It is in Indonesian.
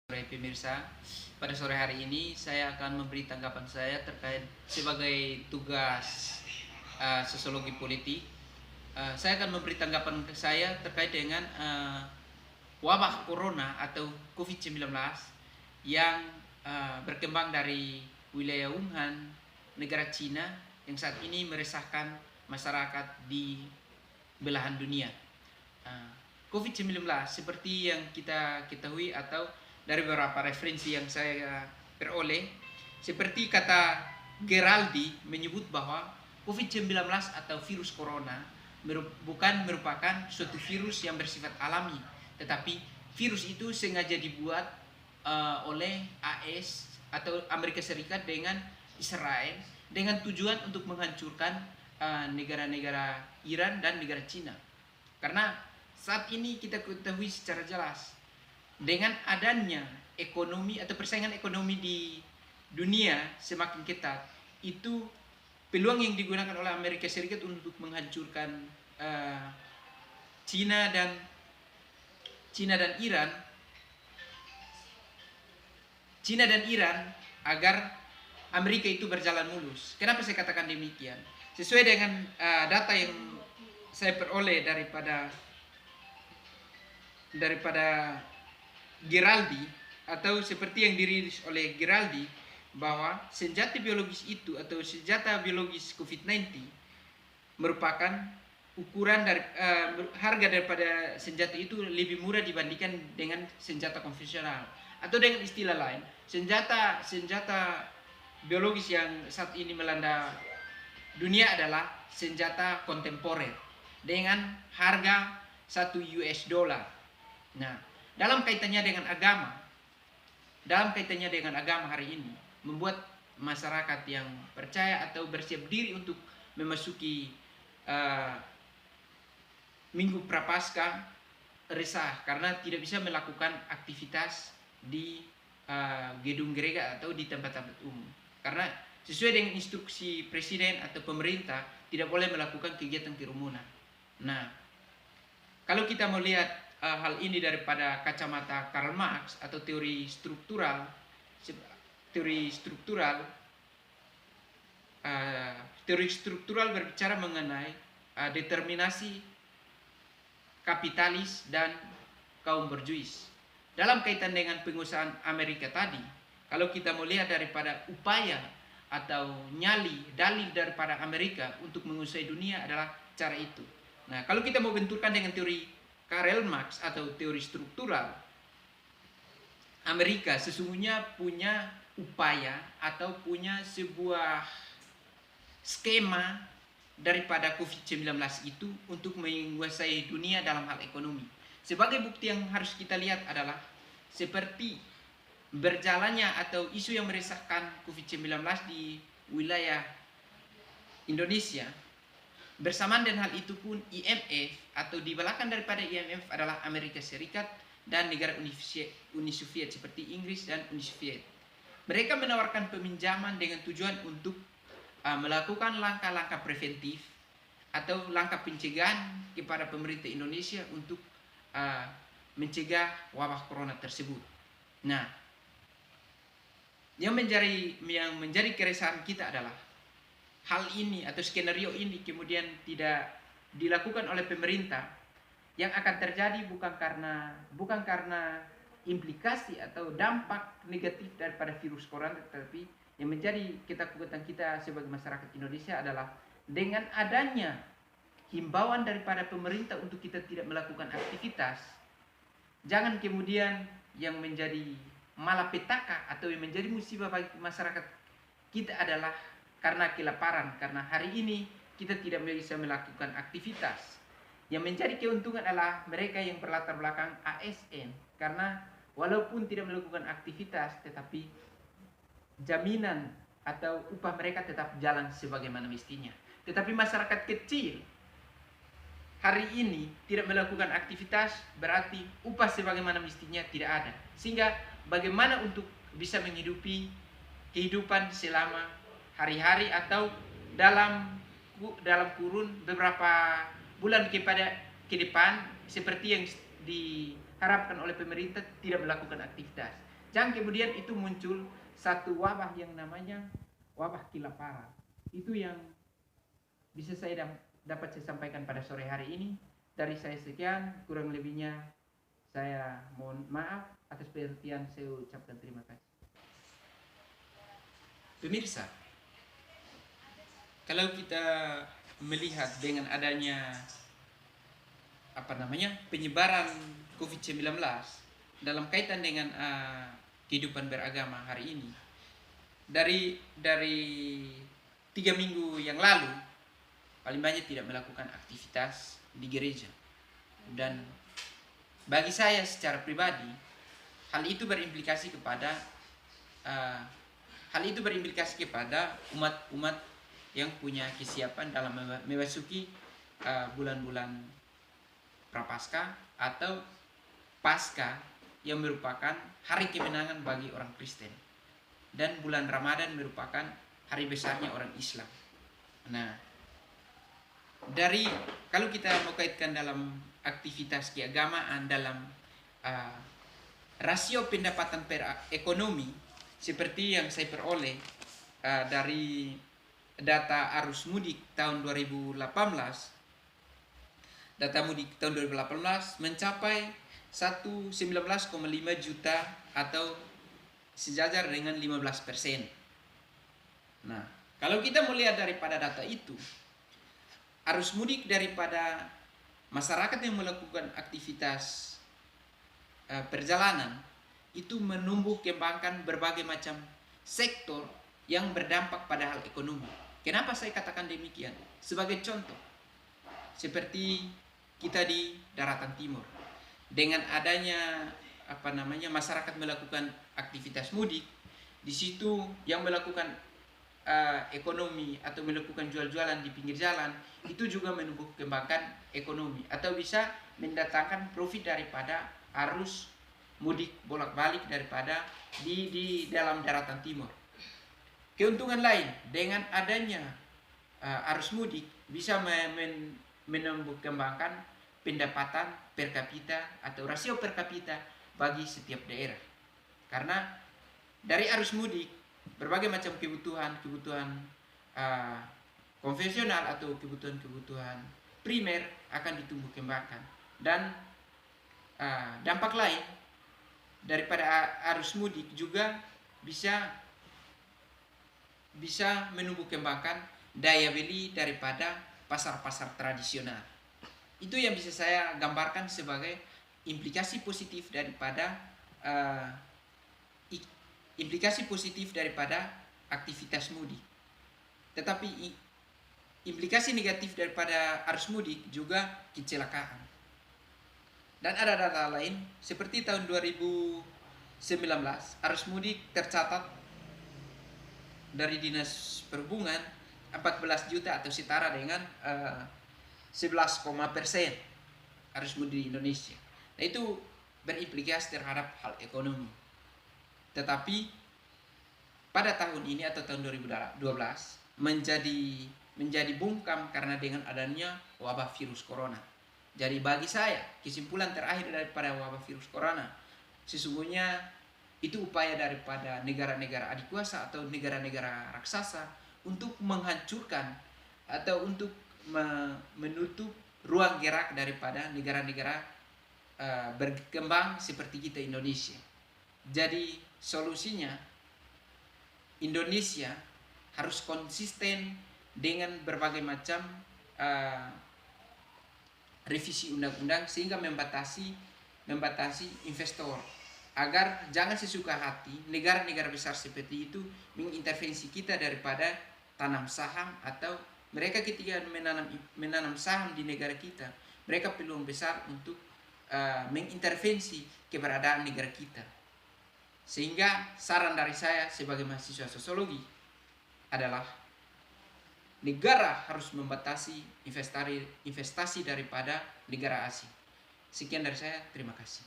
Sore pemirsa, pada sore hari ini saya akan memberi tanggapan saya terkait sebagai tugas sosiologi politik. Saya akan memberi tanggapan ke saya terkait dengan wabah corona atau COVID-19 yang berkembang dari wilayah Wuhan, negara Cina yang saat ini meresahkan masyarakat di belahan dunia. COVID-19 seperti yang kita ketahui atau dari beberapa referensi yang saya peroleh, seperti kata Geraldi menyebut bahwa COVID-19 atau virus corona bukan merupakan suatu virus yang bersifat alami, tetapi virus itu sengaja dibuat oleh AS atau Amerika Serikat dengan Israel dengan tujuan untuk menghancurkan negara-negara Iran dan negara Cina. Karena saat ini kita ketahui secara jelas dengan adanya ekonomi atau persaingan ekonomi di dunia semakin ketat, itu peluang yang digunakan oleh Amerika Serikat untuk menghancurkan Cina dan Iran agar Amerika itu berjalan mulus. Kenapa saya katakan demikian? Sesuai dengan data yang saya peroleh daripada Geraldi, atau seperti yang dirilis oleh Geraldi, bahwa senjata biologis itu atau senjata biologis COVID-19 merupakan ukuran dari harga daripada senjata itu lebih murah dibandingkan dengan senjata konvensional, atau dengan istilah lain, senjata biologis yang saat ini melanda dunia adalah senjata kontemporer dengan harga 1 US dollar. Nah, dalam kaitannya dengan agama hari ini membuat masyarakat yang percaya atau bersiap diri untuk memasuki Minggu Prapaskah resah karena tidak bisa melakukan aktivitas di gedung gereja atau di tempat-tempat umum. Karena sesuai dengan instruksi presiden atau pemerintah tidak boleh melakukan kegiatan kerumunan. Nah, kalau kita mau lihat hal ini daripada kacamata Karl Marx atau teori struktural berbicara mengenai determinasi kapitalis dan kaum berjuis. Dalam kaitan dengan pengusahaan Amerika tadi, kalau kita melihat daripada upaya atau dalil daripada Amerika untuk menguasai dunia adalah cara itu. Nah, kalau kita mau benturkan dengan teori Karl Marx atau teori struktural, Amerika sesungguhnya punya upaya atau punya sebuah skema daripada COVID-19 itu untuk menguasai dunia dalam hal ekonomi. Sebagai bukti yang harus kita lihat adalah seperti berjalannya atau isu yang meresahkan COVID-19 di wilayah Indonesia. Bersamaan dengan hal itu pun IMF atau di belakang daripada IMF adalah Amerika Serikat dan negara Uni Soviet seperti Inggris dan Uni Soviet. Mereka menawarkan peminjaman dengan tujuan untuk melakukan langkah-langkah preventif atau langkah pencegahan kepada pemerintah Indonesia untuk mencegah wabah corona tersebut. Nah, yang menjadi keresahan kita adalah hal ini atau skenario ini kemudian tidak dilakukan oleh pemerintah, yang akan terjadi bukan karena implikasi atau dampak negatif daripada virus corona, tetapi yang menjadi ketakutan kita sebagai masyarakat Indonesia adalah dengan adanya himbauan daripada pemerintah untuk kita tidak melakukan aktivitas, jangan kemudian yang menjadi malapetaka atau yang menjadi musibah bagi masyarakat kita adalah karena kelaparan, karena hari ini kita tidak bisa melakukan aktivitas. Yang menjadi keuntungan adalah mereka yang berlatar belakang ASN, karena walaupun tidak melakukan aktivitas tetapi jaminan atau upah mereka tetap jalan sebagaimana mestinya. Tetapi masyarakat kecil hari ini tidak melakukan aktivitas, berarti upah sebagaimana mestinya tidak ada. Sehingga bagaimana untuk bisa menghidupi kehidupan selama hari-hari atau dalam kurun beberapa bulan ke depan seperti yang diharapkan oleh pemerintah tidak melakukan aktivitas. Jangan kemudian itu muncul satu wabah yang namanya wabah kelaparan. Itu yang bisa saya dapat saya sampaikan pada sore hari ini. Dari saya sekian, kurang lebihnya saya mohon maaf. Atas perhatian saya ucapkan terima kasih. Pemirsa, kalau kita melihat dengan adanya penyebaran COVID-19 dalam kaitan dengan kehidupan beragama hari ini, dari 3 minggu yang lalu paling banyak tidak melakukan aktivitas di gereja, dan bagi saya secara pribadi hal itu berimplikasi kepada umat-umat yang punya kesiapan dalam memasuki bulan-bulan Prapaskah atau Paskah yang merupakan hari kemenangan bagi orang Kristen, dan bulan Ramadan merupakan hari besarnya orang Islam. Nah, kalau kita mau kaitkan dalam aktivitas keagamaan dalam rasio pendapatan per ekonomi, seperti yang saya peroleh dari data arus mudik tahun 2018, data mudik tahun 2018 mencapai 19,5 juta atau sejajar dengan 15%. Nah, kalau kita melihat daripada data itu, arus mudik daripada masyarakat yang melakukan aktivitas perjalanan itu menumbuh kembangkan berbagai macam sektor yang berdampak pada hal ekonomi. Kenapa saya katakan demikian? Sebagai contoh, seperti kita di daratan timur, dengan adanya masyarakat melakukan aktivitas mudik, di situ yang melakukan ekonomi atau melakukan jual-jualan di pinggir jalan itu juga menumbuh kembangkan ekonomi atau bisa mendatangkan profit daripada arus mudik bolak-balik daripada di dalam daratan timur. Keuntungan lain dengan adanya arus mudik bisa menumbuh kembangkan pendapatan per kapita atau rasio per kapita bagi setiap daerah. Karena dari arus mudik berbagai macam kebutuhan konvensional atau kebutuhan primer akan ditumbuh kembangkan, dan dampak lain daripada arus mudik juga bisa menumbuh kembangkan daya beli daripada pasar-pasar tradisional. Itu yang bisa saya gambarkan sebagai implikasi positif daripada aktivitas mudik. Tetapi implikasi negatif daripada arus mudik juga kecelakaan. Dan ada data lain seperti tahun 2019 arus mudik tercatat dari Dinas Perhubungan 14 juta atau setara dengan 11% arus mudik di Indonesia. Nah, itu berimplikasi terhadap hal ekonomi. Tetapi pada tahun ini atau tahun 2012 menjadi bungkam karena dengan adanya wabah virus corona. Jadi bagi saya, kesimpulan terakhir daripada wabah virus corona, sesungguhnya itu upaya daripada negara-negara adikuasa atau negara-negara raksasa untuk menghancurkan atau untuk menutup ruang gerak daripada negara-negara berkembang seperti kita Indonesia. Jadi solusinya Indonesia harus konsisten dengan berbagai macam revisi undang-undang sehingga membatasi investor, agar jangan sesuka hati negara-negara besar seperti itu mengintervensi kita daripada tanam saham, atau mereka ketika menanam saham di negara kita, mereka peluang besar untuk mengintervensi keberadaan negara kita. Sehingga saran dari saya sebagai mahasiswa sosiologi adalah negara harus membatasi investasi daripada negara asing. Sekian dari saya, terima kasih.